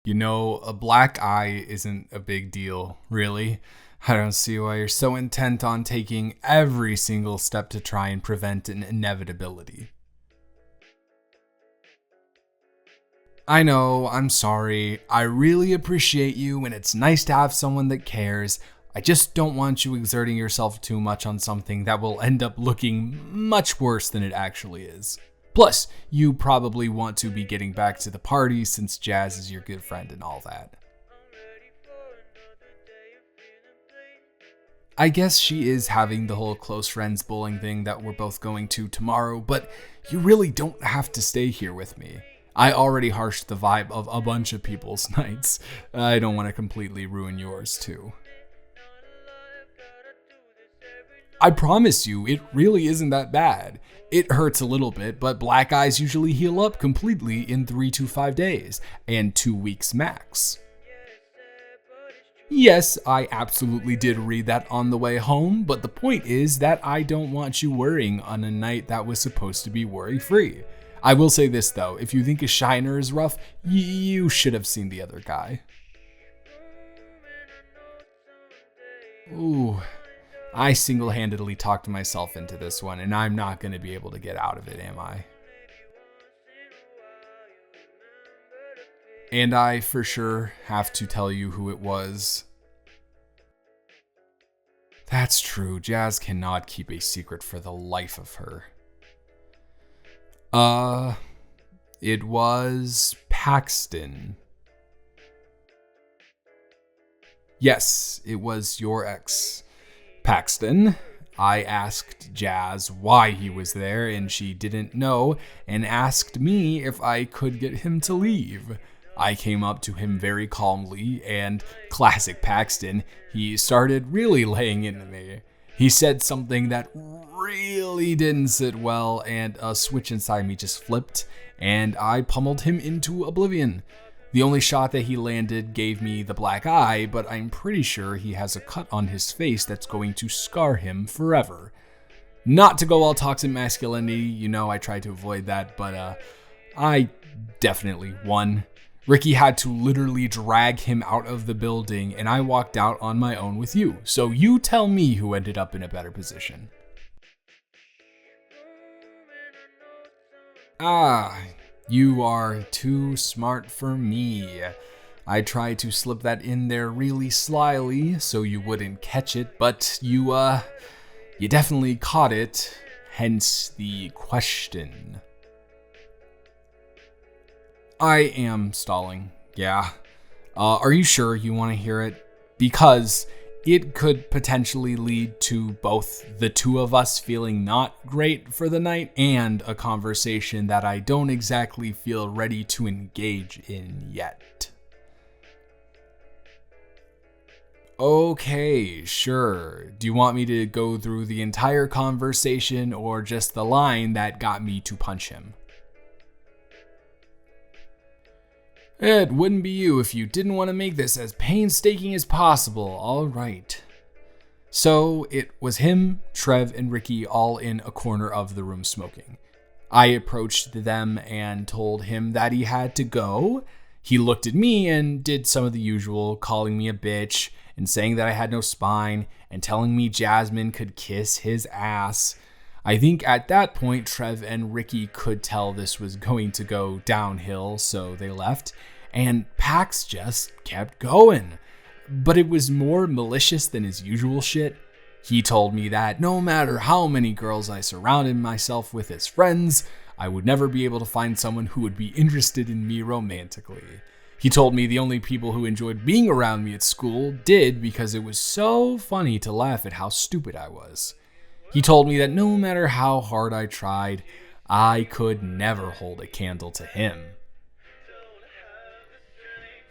You know, a black eye isn't a big deal, really. I don't see why you're so intent on taking every single step to try and prevent an inevitability. I know, I'm sorry. I really appreciate you, and it's nice to have someone that cares. I just don't want you exerting yourself too much on something that will end up looking much worse than it actually is. Plus, you probably want to be getting back to the party since Jazz is your good friend and all that. I guess she is having the whole close friends bowling thing that we're both going to tomorrow, but you really don't have to stay here with me. I already harshed the vibe of a bunch of people's nights. I don't want to completely ruin yours too. I promise you, it really isn't that bad. It hurts a little bit, but black eyes usually heal up completely in 3 to 5 days, and 2 weeks max. Yes, I absolutely did read that on the way home, but the point is that I don't want you worrying on a night that was supposed to be worry-free. I will say this though, if you think a shiner is rough, you should have seen the other guy. Ooh, I single-handedly talked myself into this one, and I'm not going to be able to get out of it, am I? And I for sure have to tell you who it was. That's true, Jazz cannot keep a secret for the life of her. It was Paxton. Yes, it was your ex, Paxton. I asked Jazz why he was there, and she didn't know, and asked me if I could get him to leave. I came up to him very calmly, and classic Paxton, he started really laying into me. He said something that really didn't sit well, and a switch inside me just flipped, and I pummeled him into oblivion. The only shot that he landed gave me the black eye, but I'm pretty sure he has a cut on his face that's going to scar him forever. Not to go all toxic masculinity, you know I tried to avoid that, but I definitely won. Ricky had to literally drag him out of the building, and I walked out on my own with you. So you tell me who ended up in a better position. You are too smart for me. I tried to slip that in there really slyly so you wouldn't catch it, but you definitely caught it, hence the question. I am stalling, yeah. Are you sure you want to hear it? Because it could potentially lead to both the two of us feeling not great for the night and a conversation that I don't exactly feel ready to engage in yet. Okay, sure. Do you want me to go through the entire conversation or just the line that got me to punch him? It wouldn't be you if you didn't want to make this as painstaking as possible. All right. So it was him, Trev, and Ricky all in a corner of the room smoking. I approached them and told him that he had to go. He looked at me and did some of the usual, calling me a bitch and saying that I had no spine and telling me Jasmine could kiss his ass. I think at that point, Trev and Ricky could tell this was going to go downhill, so they left, and Pax just kept going. But it was more malicious than his usual shit. He told me that no matter how many girls I surrounded myself with as friends, I would never be able to find someone who would be interested in me romantically. He told me the only people who enjoyed being around me at school did because it was so funny to laugh at how stupid I was. He told me that no matter how hard I tried, I could never hold a candle to him.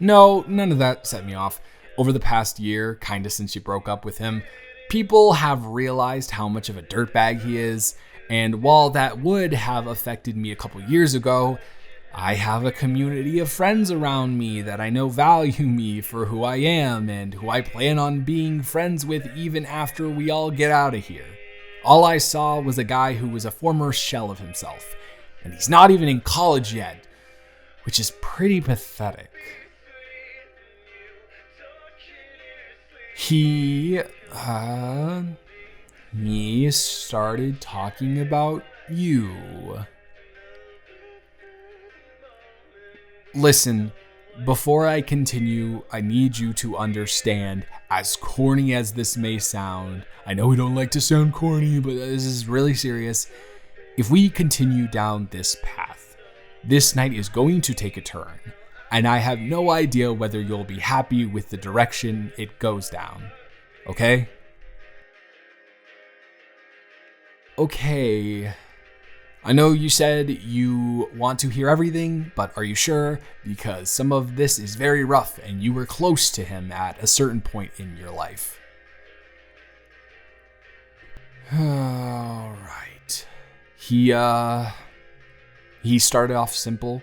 No, none of that set me off. Over the past year, kinda since you broke up with him, people have realized how much of a dirtbag he is, and while that would have affected me a couple years ago, I have a community of friends around me that I know value me for who I am and who I plan on being friends with even after we all get out of here. All I saw was a guy who was a former shell of himself, and he's not even in college yet, which is pretty pathetic. He started talking about you. Listen, before I continue, I need you to understand, as corny as this may sound, I know we don't like to sound corny, but this is really serious. If we continue down this path, this night is going to take a turn, and I have no idea whether you'll be happy with the direction it goes down. Okay? Okay. I know you said you want to hear everything, but are you sure? Because some of this is very rough, and you were close to him at a certain point in your life. Alright. He started off simple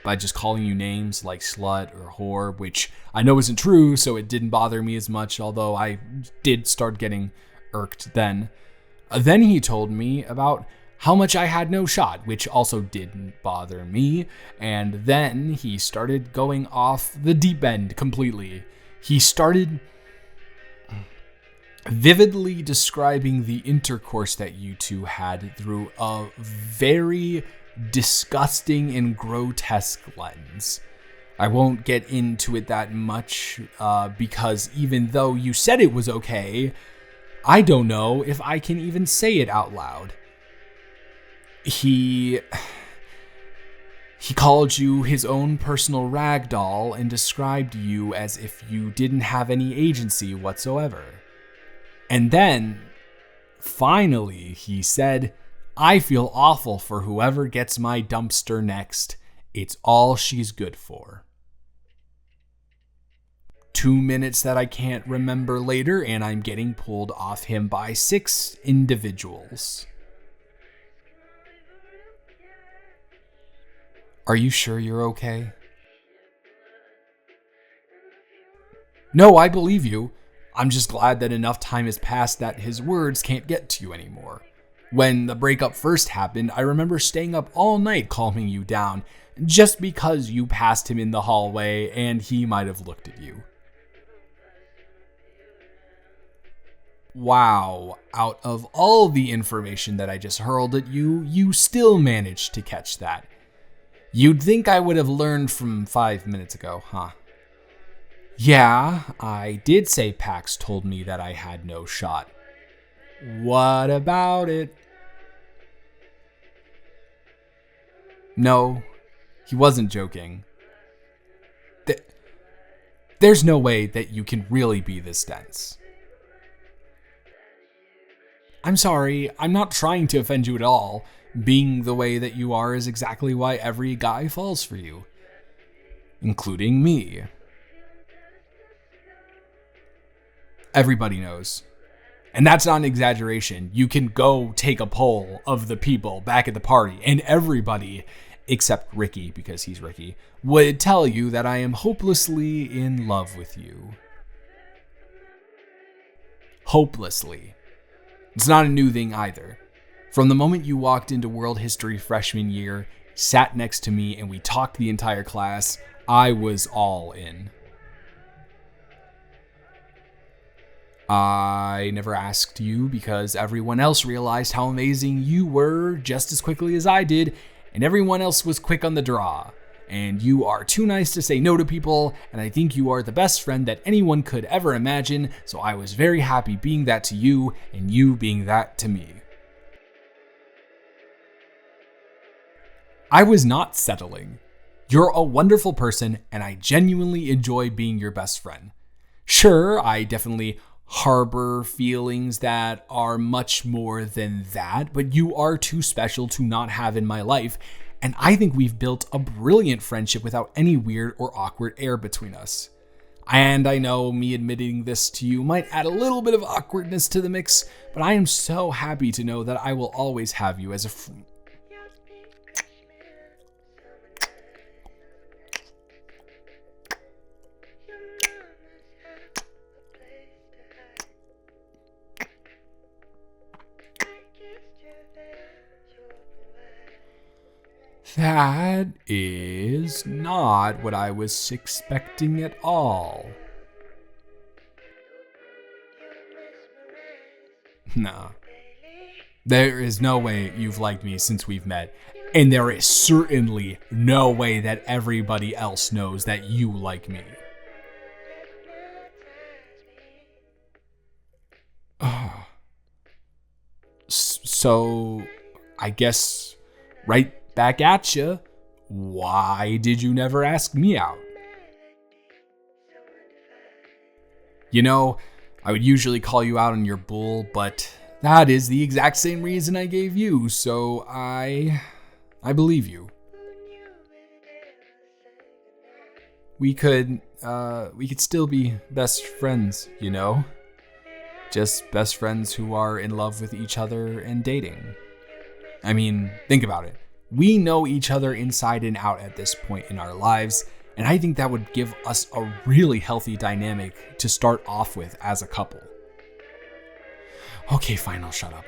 by just calling you names like slut or whore, which I know isn't true, so it didn't bother me as much, although I did start getting irked then. Then he told me about how much I had no shot, which also didn't bother me. And then he started going off the deep end completely. He started vividly describing the intercourse that you two had through a very disgusting and grotesque lens. I won't get into it that much because even though you said it was okay, I don't know if I can even say it out loud. He called you his own personal rag doll and described you as if you didn't have any agency whatsoever. And then, finally, he said, I feel awful for whoever gets my dumpster next. It's all she's good for. 2 minutes that I can't remember later, and I'm getting pulled off him by 6 individuals. Are you sure you're okay? No, I believe you. I'm just glad that enough time has passed that his words can't get to you anymore. When the breakup first happened, I remember staying up all night calming you down just because you passed him in the hallway and he might have looked at you. Wow, out of all the information that I just hurled at you, you still managed to catch that. You'd think I would have learned from 5 minutes ago, huh? Yeah, I did say Pax told me that I had no shot. What about it? No, he wasn't joking. There's no way that you can really be this dense. I'm sorry, I'm not trying to offend you at all. Being the way that you are is exactly why every guy falls for you. Including me. Everybody knows. And that's not an exaggeration. You can go take a poll of the people back at the party, and everybody, except Ricky, because he's Ricky, would tell you that I am hopelessly in love with you. Hopelessly. It's not a new thing either. From the moment you walked into world history freshman year, sat next to me, and we talked the entire class, I was all in. I never asked you because everyone else realized how amazing you were just as quickly as I did, and everyone else was quick on the draw. And you are too nice to say no to people, and I think you are the best friend that anyone could ever imagine, so I was very happy being that to you, and you being that to me. I was not settling. You're a wonderful person, and I genuinely enjoy being your best friend. Sure, I definitely harbor feelings that are much more than that, but you are too special to not have in my life, and I think we've built a brilliant friendship without any weird or awkward air between us. And I know me admitting this to you might add a little bit of awkwardness to the mix, but I am so happy to know that I will always have you as a friend. That is not what I was expecting at all. Nah. There is no way you've liked me since we've met. And there is certainly no way that everybody else knows that you like me. So, I guess right back at you. Why did you never ask me out? You know, I would usually call you out on your bull, but that is the exact same reason I gave you, so I believe you. We could still be best friends, you know? Just best friends who are in love with each other and dating. I mean, think about it. We know each other inside and out at this point in our lives, and I think that would give us a really healthy dynamic to start off with as a couple. Okay, fine, I'll shut up.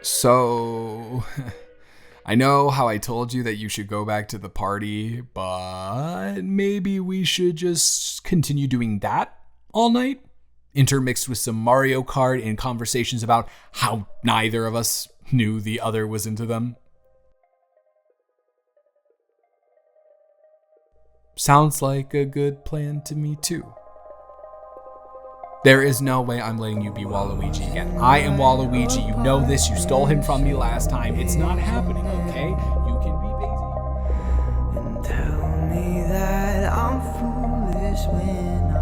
So, I know how I told you that you should go back to the party, but maybe we should just continue doing that all night? Intermixed with some Mario Kart and conversations about how neither of us knew the other was into them. Sounds like a good plan to me too. There is no way I'm letting you be Waluigi again. I am Waluigi. You know this. You stole him from me last time. It's not happening, okay? You can be busy. And tell me that I'm foolish when